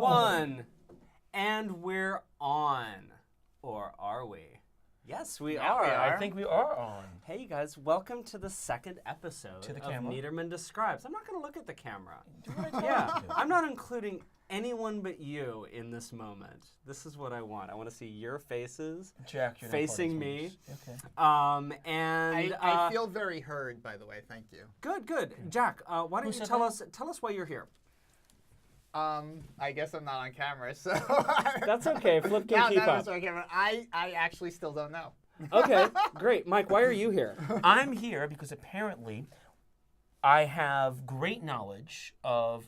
one. And we're on. Or are we? Yes, we are. I think we are on. Hey, you guys. Welcome to the second episode of camera. Niederman Describes. I'm not going to look at the camera. Yeah, I'm not including anyone but you in this moment. This is what I want. I want to see your faces Jack, you're facing me. Okay. I feel very heard, by the way. Thank you. Good. Jack, why don't you tell us why you're here? I guess I'm not on camera, so. That's okay. Flip can keep up. On camera. I actually still don't know. Okay, great. Mike, why are you here? I'm here because apparently I have great knowledge of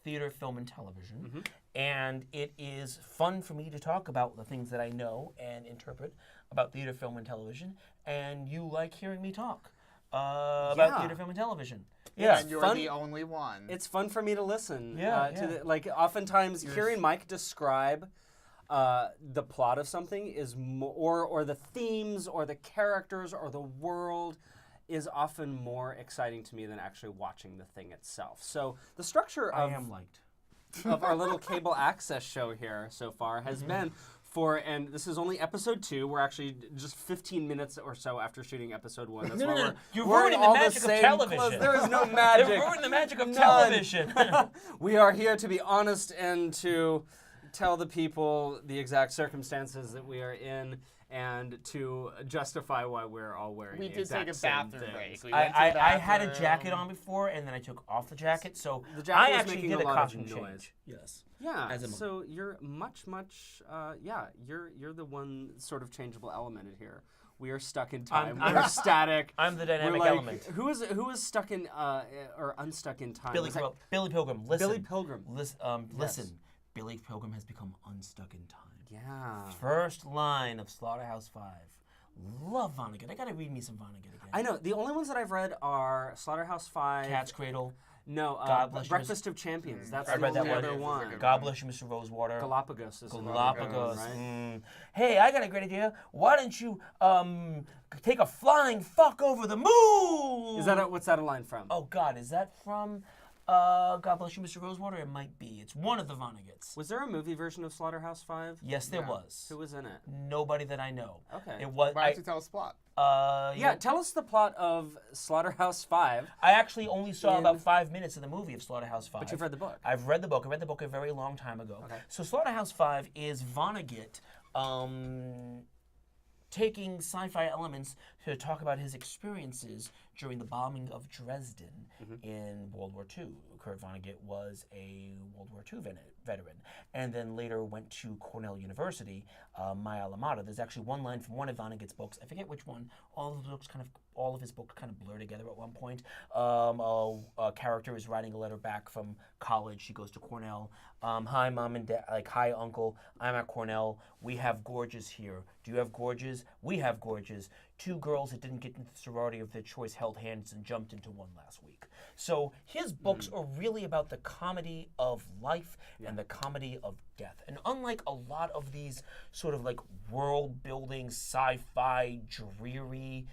theater, film, and television, and it is fun for me to talk about the things that I know and interpret about theater, film, and television, and you like hearing me talk about theater, film, and television. Yeah, and you're the only one. It's fun for me to listen. Yeah. Oftentimes hearing Mike describe the plot of something is or the themes or the characters or the world is often more exciting to me than actually watching the thing itself. So the structure of our little cable access show here so far has been and this is only episode 2. We're actually just 15 minutes or so after shooting episode 1. That's why you're ruining the magic of television. Clothes. There is no magic. You're ruining the magic of television. We are here to be honest and to tell the people the exact circumstances that we are in and to justify why we're all wearing We the did exact take a same bathroom things. break. We went to the I had a bathroom. jacket on before, and then I took off the jacket, so The jacket I was actually making did a a lot of costume noise. change. Yes. Yeah, As a monk. so you're you're the one sort of changeable element in here. We are stuck in time. We're static. I'm the dynamic We're like, element. Who is stuck in or unstuck in time? Billy Pilgrim, listen. Billy Pilgrim. Listen. Billy Pilgrim has become unstuck in time. Yeah. First line of Slaughterhouse 5. Love Vonnegut. I gotta read me some Vonnegut again. I know. The only ones that I've read are Slaughterhouse 5. Cat's Cradle. No, God Bless You, Breakfast of Champions. That's I the read that only one. other one. God Bless You, Mr. Rosewater. Galapagos is Galapagos. right? Hey, I got a great idea. Why don't you take a flying fuck over the moon? What's that a line from? Oh God, is that from God Bless You, Mr. Rosewater? It might be. It's one of the Vonneguts. Was there a movie version of Slaughterhouse 5? Yes, there was. Who was in it? Nobody that I know. Okay. It was. Why don't you tell us the plot? Tell us the plot of Slaughterhouse 5. I actually only saw about 5 minutes of the movie of Slaughterhouse 5. But you've read the book. I've read the book. I read the book a very long time ago. Okay. So Slaughterhouse 5 is Vonnegut taking sci-fi elements to talk about his experiences during the bombing of Dresden in World War II. Kurt Vonnegut was a World War II veteran, and then later went to Cornell University, my alma mater. There's actually one line from one of Vonnegut's books. I forget which one. All of his books kind of blur together at one point. A character is writing a letter back from college. She goes to Cornell. Hi, Mom and Dad. Like, hi, Uncle. I'm at Cornell. We have gorges here. Do you have gorges? We have gorges. 2 girls that didn't get into the sorority of their choice held hands and jumped into one last week. So his books are really about the comedy of life and the comedy of death. And unlike a lot of these sort of like world-building, sci-fi, dreary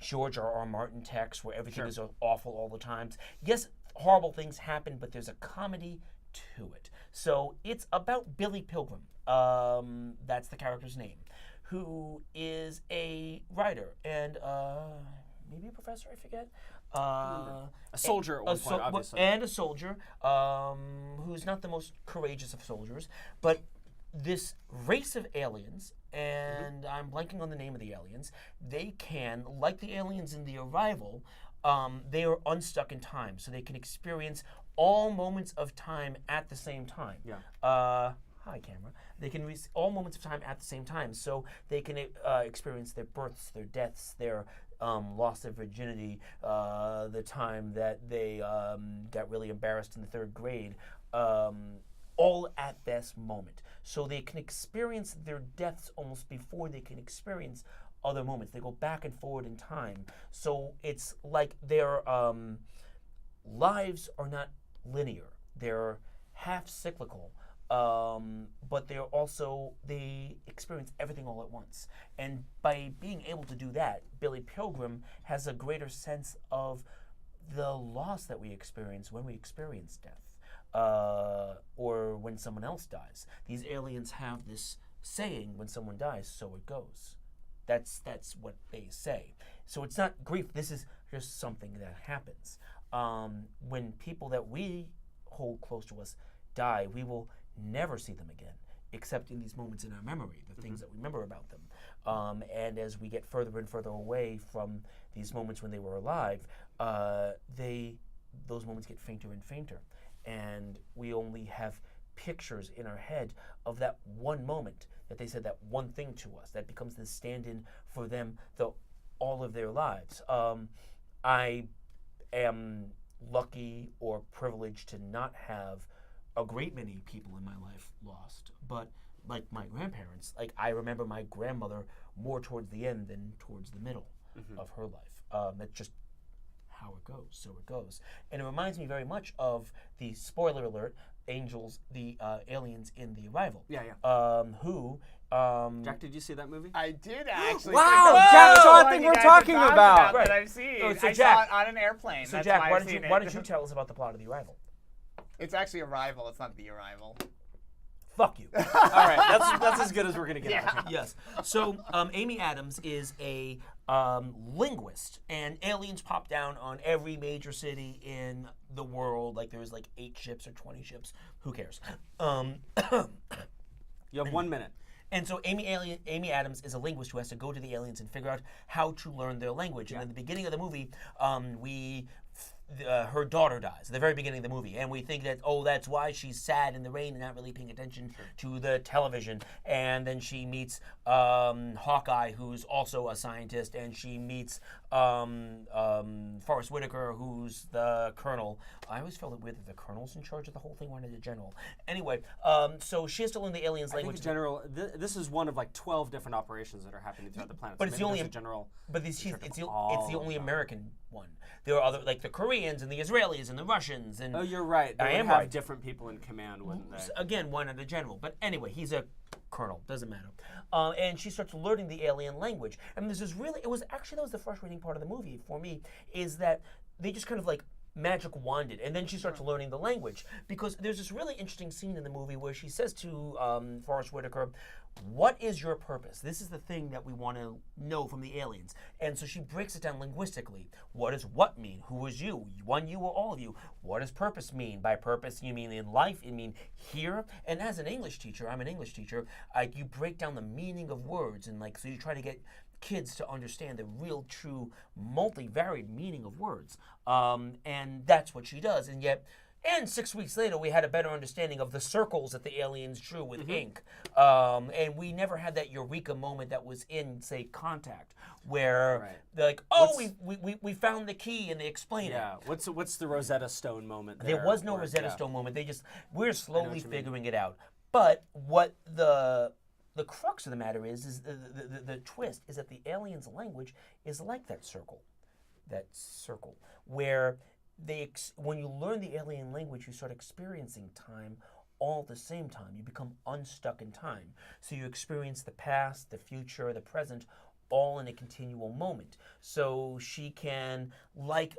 George R.R. Martin texts where everything is awful all the time. Yes, horrible things happen, but there's a comedy to it. So it's about Billy Pilgrim. That's the character's name, who is a writer and maybe a professor, I forget. A soldier at one point, obviously. And a soldier who's not the most courageous of soldiers, but this race of aliens, and I'm blanking on the name of the aliens, they can, like the aliens in The Arrival, they are unstuck in time, so they can experience all moments of time at the same time. Yeah. Hi, camera. They can all moments of time at the same time, so they can experience their births, their deaths, their loss of virginity, the time that they got really embarrassed in the 3rd grade, all at this moment. So they can experience their deaths almost before they can experience other moments. They go back and forward in time. So it's like their lives are not linear. They're half cyclical. But they experience everything all at once. And by being able to do that, Billy Pilgrim has a greater sense of the loss that we experience when we experience death. Or when when someone else dies. These aliens have this saying, when someone dies, so it goes. That's what they say. So it's not grief. This is just something that happens. When people that we hold close to us die, we will never see them again, except in these moments in our memory, the things that we remember about them. And as we get further and further away from these moments when they were alive, those moments get fainter and fainter. And we only have pictures in our head of that one moment that they said that one thing to us. That becomes the stand-in for them all of their lives. I am lucky or privileged to not have a great many people in my life lost, but like my grandparents, like I remember my grandmother more towards the end than towards the middle of her life. That's just how it goes, so it goes. And it reminds me very much of the, spoiler alert, the aliens in The Arrival. Who Jack, did you see that movie? I did actually. Wow, Jack saw the thing we're talking about. That I've seen. So I Jack, saw it on an airplane. So That's Jack, why why don't you tell us about the plot of The Arrival? It's actually Arrival. It's not The Arrival. Fuck you. All right, that's as good as we're gonna get out of it. Yes. So Amy Adams is a linguist, and aliens pop down on every major city in the world. Like there's like 8 ships or 20 ships. Who cares? You have 1 minute. And so Amy Adams is a linguist who has to go to the aliens and figure out how to learn their language. And in the beginning of the movie, her daughter dies at the very beginning of the movie, and we think that, oh, that's why she's sad in the rain and not really paying attention to the television. And then she meets Hawkeye, who's also a scientist, and she meets Forrest Whitaker, who's the colonel. I always felt it weird that the colonel's in charge of the whole thing, wanted a general. Anyway, so she has to learn the aliens' language. I think general. This is one of like 12 different operations that are happening throughout the planet. But it's the only general. But it's the only American one. There are other, like the Koreans and the Israelis and the Russians and. Oh, you're right. They would have different people in command, wouldn't they? Again, one and a general. But anyway, he's a colonel. Doesn't matter. And she starts learning the alien language. And this is really. That was the frustrating part of the movie for me, is that they just kind of like magic wanded, and then she starts learning the language, because there's this really interesting scene in the movie where she says to Forrest Whitaker, "What is your purpose? This is the thing that we want to know from the aliens." And so she breaks it down linguistically. What does what mean? Who is you? One you or all of you? What does purpose mean? By purpose, you mean in life? You mean here? And as an English teacher, I'm an English teacher, you break down the meaning of words, and like, so you try to get kids to understand the real, true, multi-varied meaning of words. And that's what she does. And 6 weeks later, we had a better understanding of the circles that the aliens drew with ink. And we never had that eureka moment that was in, say, Contact, where they're like, oh, we found the key, and they explain it. Yeah, what's the Rosetta Stone moment there? There was no Rosetta Stone moment. We're slowly figuring it out. But what the crux of the matter is the twist is that the aliens' language is like that circle, where when you learn the alien language, you start experiencing time all at the same time. You become unstuck in time. So you experience the past, the future, the present, all in a continual moment. So she can, like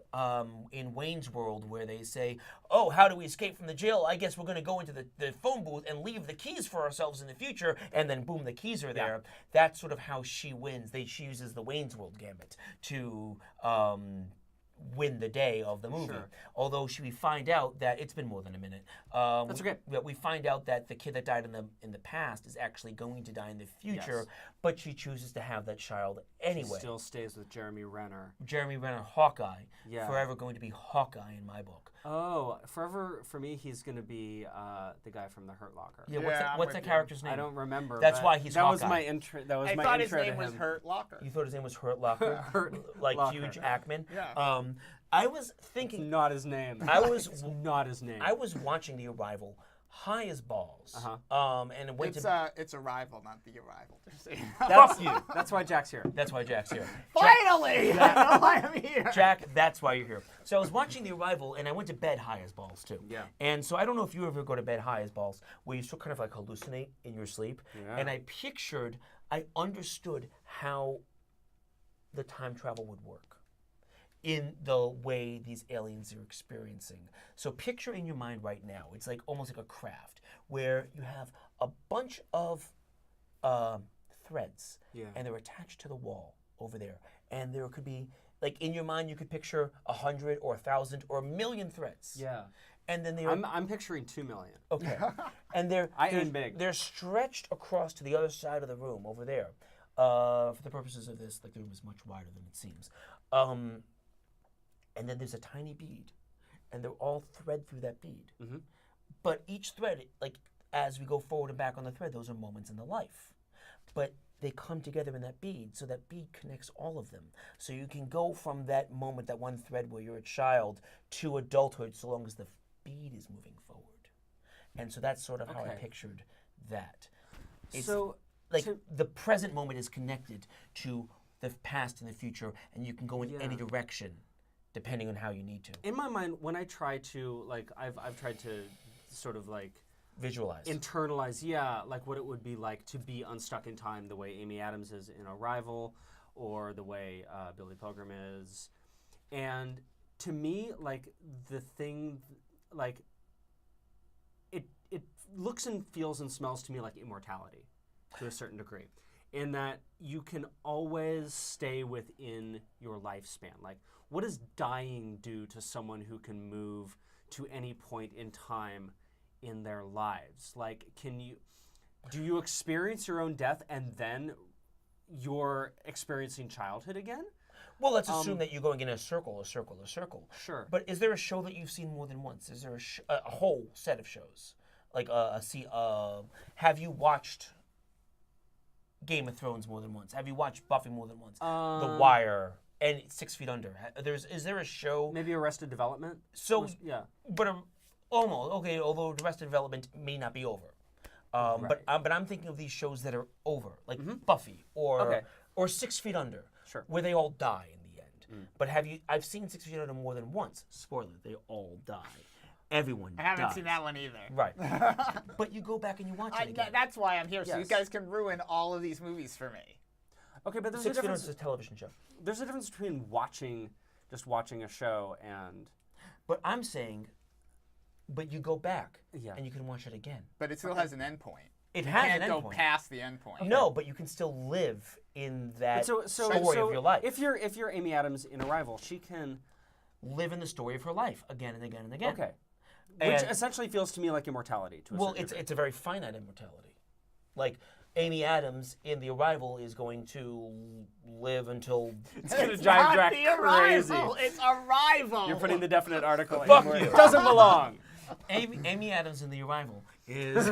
in Wayne's World, where they say, oh, how do we escape from the jail? I guess we're going to go into the phone booth and leave the keys for ourselves in the future, and then boom, the keys are there. Yeah. That's sort of how she wins. She uses the Wayne's World gambit to win the day of the movie. Sure. Although we find out that it's been more than a minute. That's okay. We find out that the kid that died in the past is actually going to die in the future, but she chooses to have that child anyway. She still stays with Jeremy Renner. Jeremy Renner, Hawkeye. Yeah. Forever going to be Hawkeye in my book. Oh, forever for me, he's going to be the guy from the Hurt Locker. Yeah, what's that character's name? I don't remember. That's why he's Hawkeye. Was my intro. That was I my thought intro his name was Hurt Locker. You thought his name was Hurt Locker? Hurt like Locker. Hugh Jackman? Yeah. I was thinking. It's not his name. It's not his name. I was watching The Arrival, high as balls. And it went it's Arrival, not The Arrival. That's you. That's why Jack's here. That's why Jack's here. Finally! I know why I'm here. Jack, that's why you're here. So I was watching The Arrival, and I went to bed high as balls, too. Yeah. And so I don't know if you ever go to bed high as balls, where you still kind of like hallucinate in your sleep. Yeah. And I understood how the time travel would work in the way these aliens are experiencing. So picture in your mind right now, it's like almost like a craft where you have a bunch of threads, and they're attached to the wall over there. And there could be, like, in your mind, you could picture 100 or 1,000 or 1,000,000 threads. Yeah. And then I'm picturing 2 million. Okay. And I aim big. They're stretched across to the other side of the room over there. For the purposes of this, like, the room is much wider than it seems. And then there's a tiny bead, and they're all thread through that bead. Mm-hmm. But each thread, like, as we go forward and back on the thread, those are moments in the life. But they come together in that bead, so that bead connects all of them. So you can go from that moment, that one thread where you're a child, to adulthood, so long as the bead is moving forward. And so that's sort of how I pictured that. It's so, like, the present moment is connected to the past and the future, and you can go in any direction, depending on how you need to. In my mind, when I try to, like, I've tried to sort of, like, visualize, internalize, like what it would be like to be unstuck in time, the way Amy Adams is in Arrival, or the way Billy Pilgrim is. And to me, like, the thing, like, it looks and feels and smells to me like immortality, to a certain degree, in that you can always stay within your lifespan. Like, what does dying do to someone who can move to any point in time in their lives? Like, do you experience your own death and then you're experiencing childhood again? Well, let's assume that you're going in a circle. Sure. But is there a show that you've seen more than once? Is there a whole set of shows? Like, have you watched Game of Thrones more than once? Have you watched Buffy more than once? The Wire and 6 Feet Under. Is there a show? Maybe Arrested Development. So yeah, but almost okay. Although Arrested Development may not be over, but I'm thinking of these shows that are over, like Buffy or 6 Feet Under, where they all die in the end. But I've seen 6 Feet Under more than once. Spoiler: they all die. Everyone I haven't dies. seen that one either. Right. But you go back and you watch it again. That's why I'm here, so you guys can ruin all of these movies for me. Okay, but there's 6 a Feet Under difference. is a television show. There's a difference between just watching a show and... But I'm saying, but you go back and you can watch it again. But it still has an end point. It has an end point. You can't go past the end point. No, but you can still live in that story of your life. If you're Amy Adams in Arrival, she can... live in the story of her life again and again and again. Okay. Which essentially feels to me like immortality. It's a very finite immortality. Like, Amy Adams in The Arrival is going to live until... It's going to drive Jack crazy. It's Arrival. You're putting the definite article in Fuck where you. it doesn't belong. Amy Adams in The Arrival is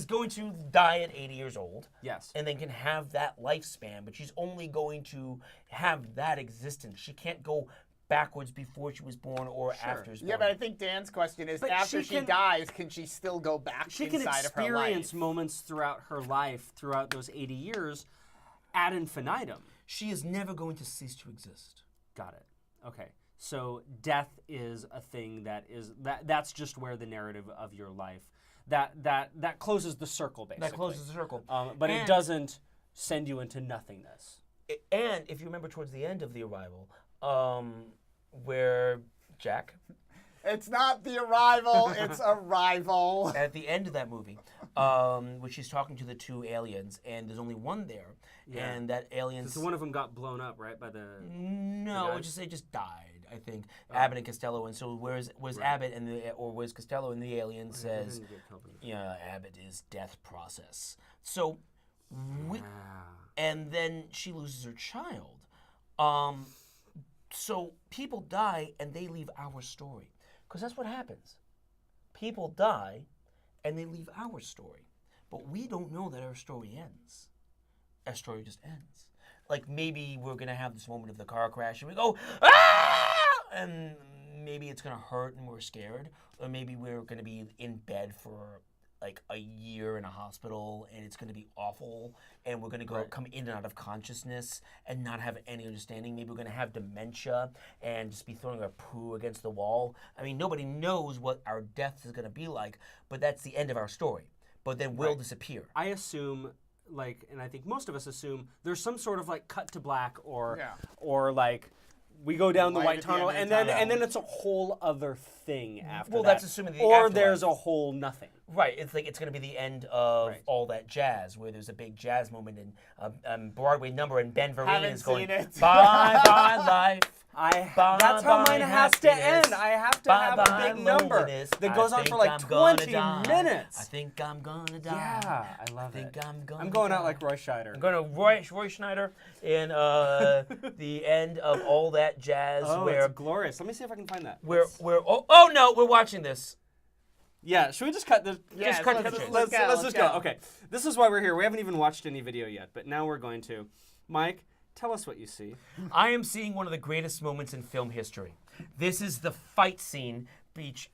going to die at 80 years old. Yes. And then can have that lifespan, but she's only going to have that existence. She can't go backwards before she was born or after she was born. Yeah, but I think Dan's question is, after she dies, can she still go back inside of her life? She can experience moments throughout her life, throughout those 80 years, ad infinitum. She is never going to cease to exist. Got it. Okay. So death is a thing that's just where the narrative of your life, that closes the circle, basically. That closes the circle. But it doesn't send you into nothingness. And if you remember towards the end of The Arrival, where Jack... It's not The Arrival, it's Arrival. At the end of that movie, when she's talking to the two aliens, and there's only one there, and that alien... So one of them got blown up, right, by the... No, they just died, I think. Abbott and Costello, and so where's Abbott or where's Costello, and the alien says, Abbott is death process. So, and then she loses her child. So people die and they leave our story. Because that's what happens. People die and they leave our story. But we don't know that our story ends. Our story just ends. Like, maybe we're going to have this moment of the car crash and we go, ah! And maybe it's going to hurt and we're scared. Or maybe we're going to be in bed for like a year in a hospital and it's going to be awful and we're going to come in and out of consciousness and not have any understanding. Maybe we're going to have dementia and just be throwing our poo against the wall. I mean, nobody knows what our death is going to be like, but that's the end of our story. But then we'll disappear. I assume, like, and I think most of us assume, there's some sort of like cut to black or like we go down the Light white at the end tunnel, of the and then tunnel. it's a whole other thing after Well, that. that's assuming the or afterlife. there's a whole nothing. Right, it's like it's going to be the end of Right. all that jazz, where there's a big jazz moment in Broadway number, and Ben Vereen Haven't is going, seen it. "Bye bye life." That's how mine has to end. I have to have a big number that goes on for like 20 minutes. I think I'm gonna die. Yeah, I love it. I'm gonna I'm going die. out like Roy Scheider. I'm going to Roy Schneider in the end of all that jazz, Oh, where it's glorious. Let me see if I can find that. we're oh no, we're watching this. Yeah, should we just cut this? Yeah, Just cut let's- the chase. let's go, Let's let's just go. go. Okay, this is why we're here. We haven't even watched any video yet, but now we're going to. Mike, tell us what you see. I am seeing one of the greatest moments in film history. This is the fight scene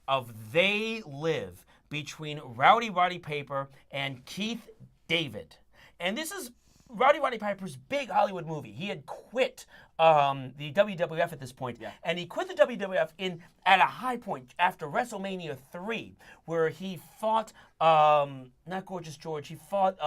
of They Live between Rowdy Roddy Piper and Keith David. And this is Rowdy Roddy Piper's big Hollywood movie. He had quit the WWF at this point, and he quit the WWF at a high point after WrestleMania 3, where he fought not Gorgeous George. He fought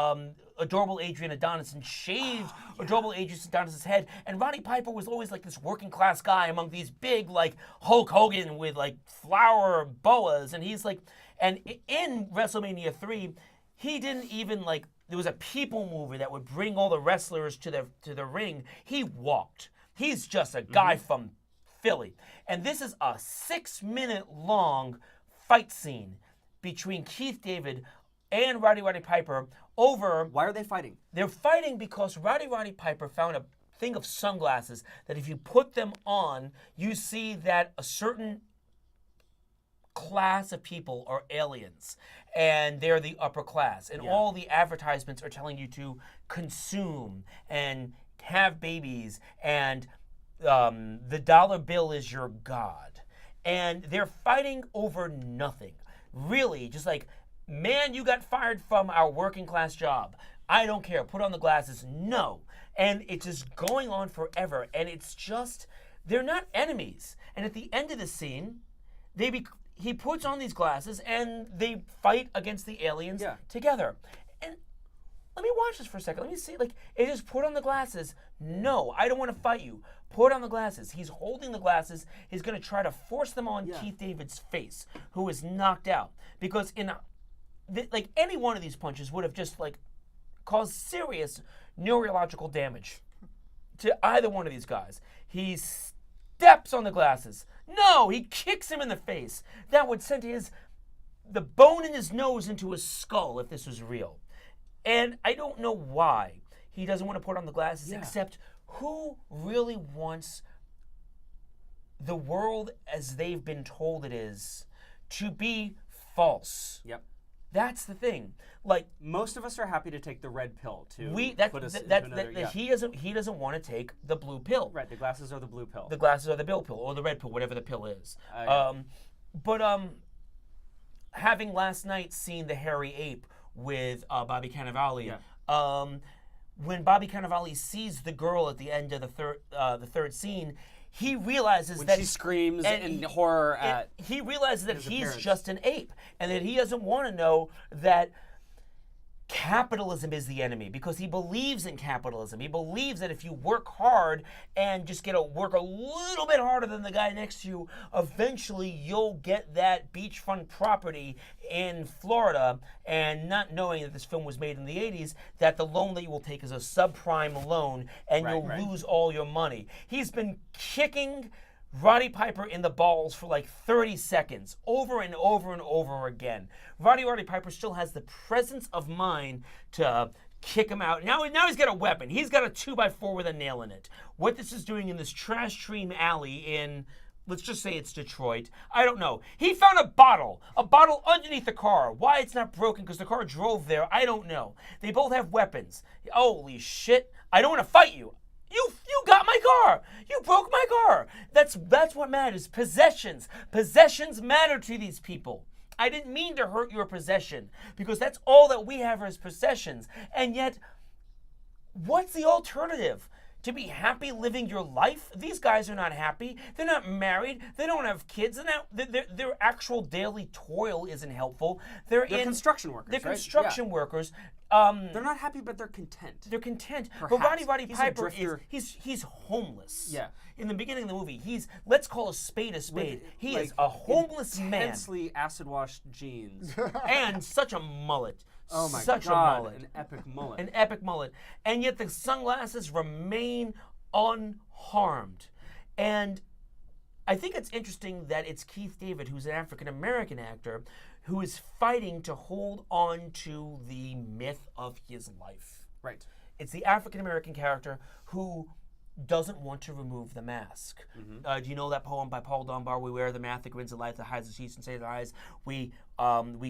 adorable Adrian Adonis and shaved adorable Adrian Adonis' head. And Roddy Piper was always like this working class guy among these big like Hulk Hogan with like flower boas, and he's like, and in WrestleMania 3, he didn't even like. There was a people mover that would bring all the wrestlers to the ring. He walked. He's just a guy from Philly. And this is a 6-minute long fight scene between Keith David and Rowdy Roddy Piper over... Why are they fighting? They're fighting because Rowdy Roddy Piper found a thing of sunglasses that if you put them on, you see that a certain class of people are aliens, and they're the upper class, and all the advertisements are telling you to consume and have babies, and the dollar bill is your god, and they're fighting over nothing, really, just like, man, you got fired from our working class job, I don't care, put on the glasses, no, and it's just going on forever, and it's just, they're not enemies, and at the end of the scene, he puts on these glasses and they fight against the aliens together. And let me watch this for a second. Let me see. Like, it just put on the glasses. No, I don't want to fight you. Put on the glasses. He's holding the glasses. He's going to try to force them on Keith David's face, who is knocked out. Because like any one of these punches would have just like caused serious neurological damage to either one of these guys. He steps on the glasses. No, he kicks him in the face. That would send the bone in his nose into his skull if this was real. And I don't know why he doesn't want to put on the glasses, except who really wants the world as they've been told it is to be false? Yep. That's the thing. Like, most of us are happy to take the red pill to put us into another. He doesn't want to take the blue pill. Right. The glasses are the blue pill. The glasses are the blue pill or the red pill, whatever the pill is. Having last night seen the Hairy Ape with Bobby Cannavale, when Bobby Cannavale sees the girl at the end of the third scene, he realizes when that she screams in horror at. He realizes that he's appearance. just an ape, and that he doesn't want to know that capitalism is the enemy, because he believes in capitalism. He believes that if you work hard and just get to work a little bit harder than the guy next to you, eventually you'll get that beachfront property in Florida, and not knowing that this film was made in the 80s, that the loan that you will take is a subprime loan and you'll lose all your money. He's been kicking Roddy Piper in the balls for like 30 seconds, over and over and over again. Roddy Piper still has the presence of mind to kick him out. Now he's got a weapon. He's got a 2x4 with a nail in it. What this is doing in this trash stream alley in, let's just say it's Detroit, I don't know. He found a bottle underneath the car. Why it's not broken, because the car drove there, I don't know. They both have weapons. Holy shit, I don't want to fight you. You got my car. You broke my car. That's what matters. Possessions. Possessions matter to these people. I didn't mean to hurt your possession, because that's all that we have as possessions. And yet, what's the alternative? to be happy living your life? These guys are not happy. They're not married. They don't have kids. Their actual daily toil isn't helpful. They're construction workers. They're right? construction workers. They're not happy, but they're content. They're content. Perhaps. But Roddy He's a Piper drifter. he's homeless. Yeah. In the beginning of the movie, let's call a spade a spade. He is a homeless man. Intensely acid-washed jeans. And such a mullet. Oh my Such God, a mullet. an epic mullet. An epic mullet. And yet the sunglasses remain unharmed. And I think it's interesting that it's Keith David, who's an African-American actor, who is fighting to hold on to the myth of his life. Right. It's the African-American character who doesn't want to remove the mask. Do you know that poem by Paul Dunbar? We wear the mask that grins at life, that hides the sheets and saves our eyes. We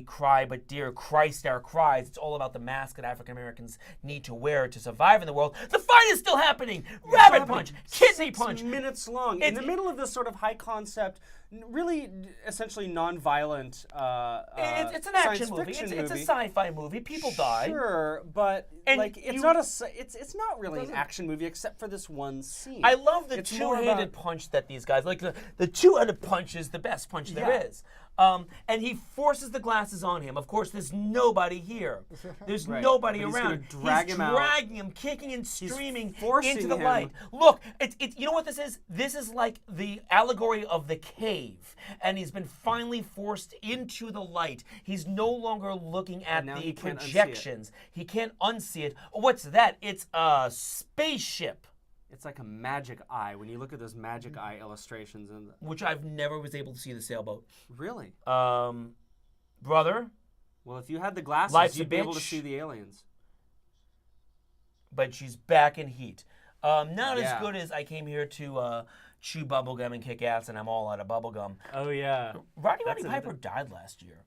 cry, but dear Christ, our cries. It's all about the mask that African Americans need to wear to survive in the world. The fight is still happening. Rabbit punch, kidney punch. 6 minutes long. In the middle of this sort of high concept, really essentially non-violent it's an action movie. Fiction It's a sci-fi movie. People die. Sure, but And like it's not really an action movie except for this one scene. I love the It's more two-handed about- punch that these guys like. The two-handed punch is the best punch there is. And he forces the glasses on him. Of course, there's nobody here. There's Right. nobody But he's around. gonna drag he's him out. dragging him, kicking and screaming forcing into the him. light. Look, you know what this is? This is like the allegory of the cave. And he's been finally forced into the light. He's no longer looking at now the he can't unsee it. projections. He can't unsee it. What's that? It's a spaceship. It's like a magic eye when you look at those magic eye illustrations. Which I've never was able to see the sailboat. Really? Brother, Well, if you had the glasses, Life's a you'd be able to bitch. see the aliens. but she's back in heat. Not as Yeah. good as I came here to chew bubblegum and kick ass, and I'm all out of bubblegum. Oh yeah. Roddy That's Piper died last year.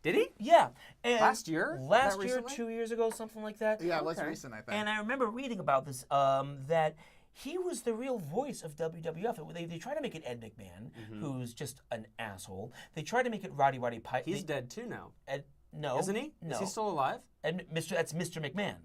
Did he? Yeah. And Last year? Last That year, recently? 2 years ago, something like that. Yeah, it was Okay. recent, I think. And I remember reading about this, that he was the real voice of WWF. They tried to make it Ed McMahon, who's just an asshole. They tried to make it Roddy Piper. He's dead too now, No. isn't he? No. Is he still alive? That's Mr. McMahon.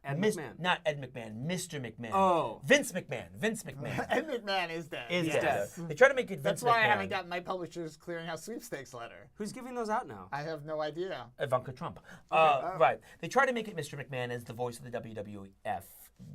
Ed McMahon. Not Ed McMahon, Mr. McMahon. Oh. Vince McMahon. Vince McMahon Ed McMahon is dead. is He's dead. dead. They tried to make it Vince That's McMahon. why I haven't gotten my publisher's clearinghouse sweepstakes letter. Who's giving those out now? I have no idea. Ivanka Trump. Right. They tried to make it Mr. McMahon as the voice of the WWF.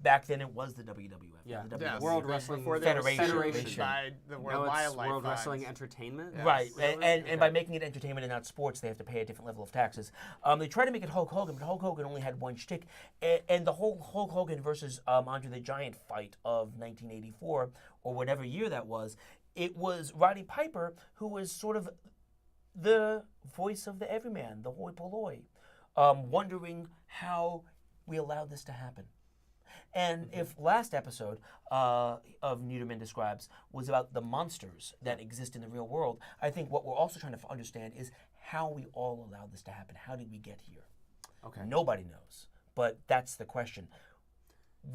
Back then, it was the WWF. Yeah. The Yes. WWF. World Wrestling Before they were Federation. sued by the World Now it's Wildlife World Fund. Wrestling Entertainment. Yeah. Right, Really? and by making it entertainment and not sports, they have to pay a different level of taxes. They tried to make it Hulk Hogan, but Hulk Hogan only had one shtick, and the whole Hulk Hogan versus Andre the Giant fight of 1984, or whatever year that was, it was Roddy Piper who was sort of the voice of the everyman, the hoi polloi, wondering how we allowed this to happen. And if last episode of Niederman Describes was about the monsters that exist in the real world, I think what we're also trying to understand is how we all allowed this to happen. How did we get here? Okay. Nobody knows, but that's the question.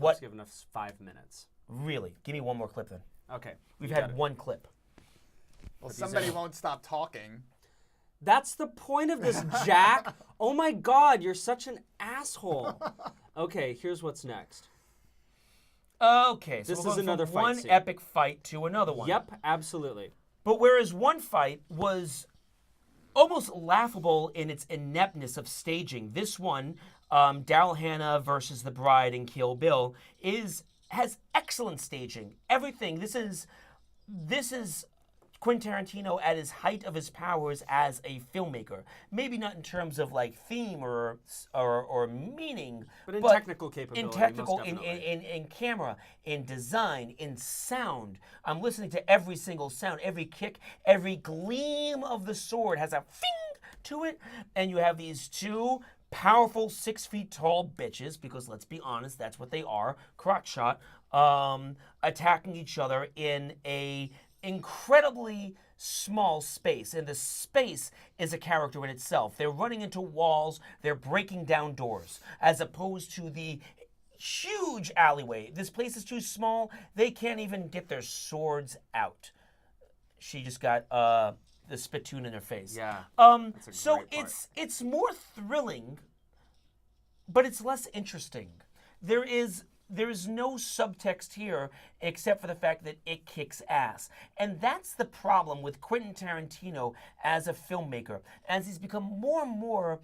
Let's give us 5 minutes. Really? Give me one more clip then. Okay. We've you got had it. one clip. Well, somebody won't stop talking. That's the point of this, Jack. Oh my God, you're such an asshole. Okay, here's what's next. Okay, so This we're is going another from fight one scene. epic fight to another one. Yep, absolutely. But whereas one fight was almost laughable in its ineptness of staging, this one, Daryl Hannah versus the Bride in Kill Bill, has excellent staging. Everything. This is Quentin Tarantino at his height of his powers as a filmmaker. Maybe not in terms of like theme or meaning, But in technical capability, in technical, most definitely. in camera, in design, in sound. I'm listening to every single sound, every kick, every gleam of the sword has a fing to it, and you have these two powerful 6 feet tall bitches, because let's be honest, that's what they are, crotch shot, attacking each other in a incredibly small space, and the space is a character in itself. They're running into walls, they're breaking down doors, as opposed to the huge alleyway. This place is too small, they can't even get their swords out. She just got the spittoon in her face. Yeah. So great part. it's more thrilling, but it's less interesting. There is there's no subtext here except for the fact that it kicks ass. And that's the problem with Quentin Tarantino as a filmmaker. As he's become more and more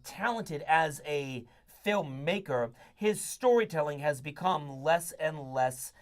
talented as a filmmaker, his storytelling has become less and less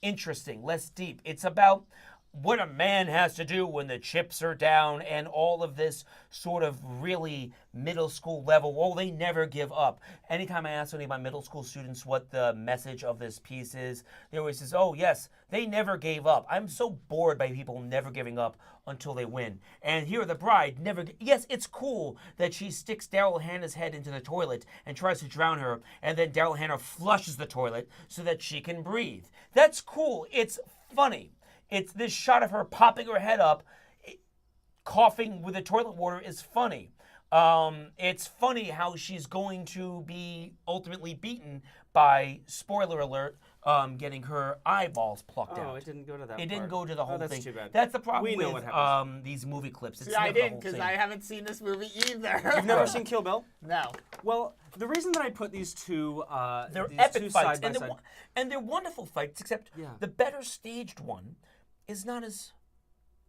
interesting, less deep. It's about what a man has to do when the chips are down and all of this sort of really middle school level. Oh, they never give up. Anytime I ask any of my middle school students what the message of this piece is, they always say, oh, yes, they never gave up. I'm so bored by people never giving up until they win. And here, the bride never... Yes, it's cool that she sticks Daryl Hannah's head into the toilet and tries to drown her, and then Daryl Hannah flushes the toilet so that she can breathe. That's cool. It's funny. It's this shot of her popping her head up, coughing with the toilet water is funny. It's funny how she's going to be ultimately beaten by, spoiler alert, getting her eyeballs plucked out. Oh, it didn't go to that It didn't part. go to the whole that's thing. too bad. That's the problem We know with what happens. these movie clips. It's See, I never the didn't whole because thing. I haven't seen this movie either. You've never seen Kill Bill? No. Well, the reason that I put these two, They're these epic two fights, side by and side, they're wonderful fights, except Yeah. the better staged one is not as...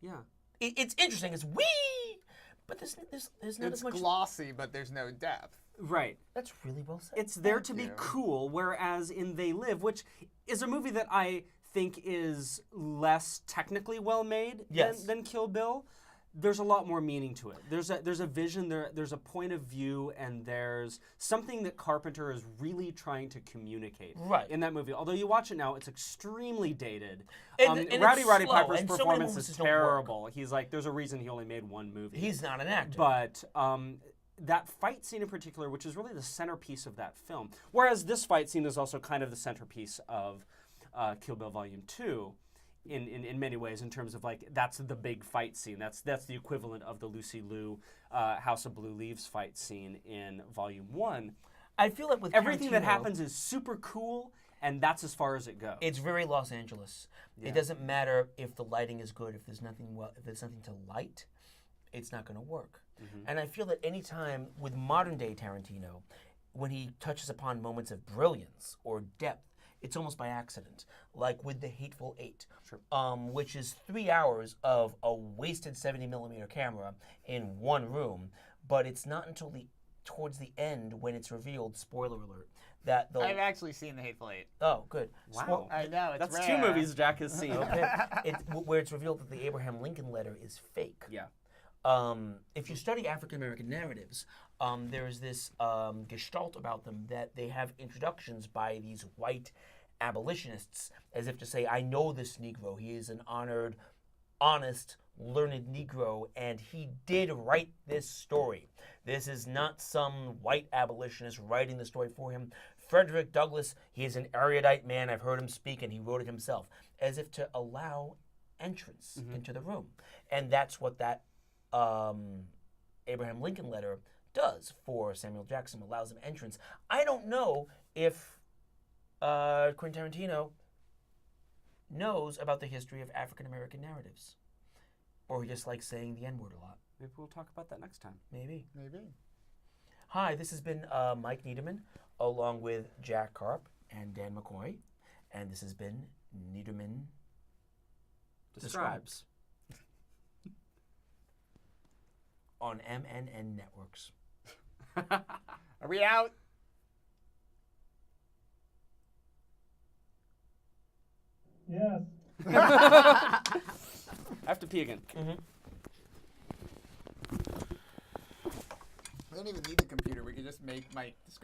yeah. It's interesting. It's wee, but there's not It's as much. glossy, but there's no depth. Right. That's really well said. It's there Thank to be you. cool, whereas in They Live, which is a movie that I think is less technically well made Yes. than Kill Bill, there's a lot more meaning to it. There's a vision, there's a point of view, and there's something that Carpenter is really trying to communicate Right. in that movie. Although you watch it now, it's extremely dated. And Rowdy it's Roddy slow, Piper's and so many performance movies is don't work. terrible. He's like, there's a reason he only made one movie. He's not an actor. But that fight scene in particular, which is really the centerpiece of that film, whereas this fight scene is also kind of the centerpiece of Kill Bill Volume 2 in many ways, in terms of like, that's the big fight scene. That's the equivalent of the Lucy Liu House of Blue Leaves fight scene in Volume 1. I feel like with Everything that Tarantino, happens is super cool, and that's as far as it goes. it's very Los Angeles. Yeah. It doesn't matter if the lighting is good. If there's nothing to light, it's not going to work. Mm-hmm. And I feel that any time with modern day Tarantino, when he touches upon moments of brilliance or depth, it's almost by accident, like with The Hateful Eight, Sure. which is 3 hours of a wasted 70mm camera in one room, but it's not until towards the end when it's revealed, spoiler alert, that the... I've actually seen The Hateful Eight. Oh, good. Wow. I know, it's That's rare. 2 movies Jack has seen. Okay. Where it's revealed that the Abraham Lincoln letter is fake. Yeah. If you study African American narratives, there's this gestalt about them that they have introductions by these white abolitionists, as if to say, I know this Negro. He is an honored, honest, learned Negro, and he did write this story. This is not some white abolitionist writing the story for him. Frederick Douglass, he is an erudite man. I've heard him speak, and he wrote it himself, as if to allow entrance into the room. And that's what that Abraham Lincoln letter does for Samuel Jackson, allows him entrance. I don't know if Quentin Tarantino knows about the history of African American narratives, or he just likes saying the N-word a lot. Maybe we'll talk about that next time. Maybe. Maybe. Hi, this has been Mike Niederman, along with Jack Karp and Dan McCoy, and this has been Niederman Describes. on MNN Networks. Are we out? Yes. I have to pee again. We don't even need the computer. We can just make Mike describe.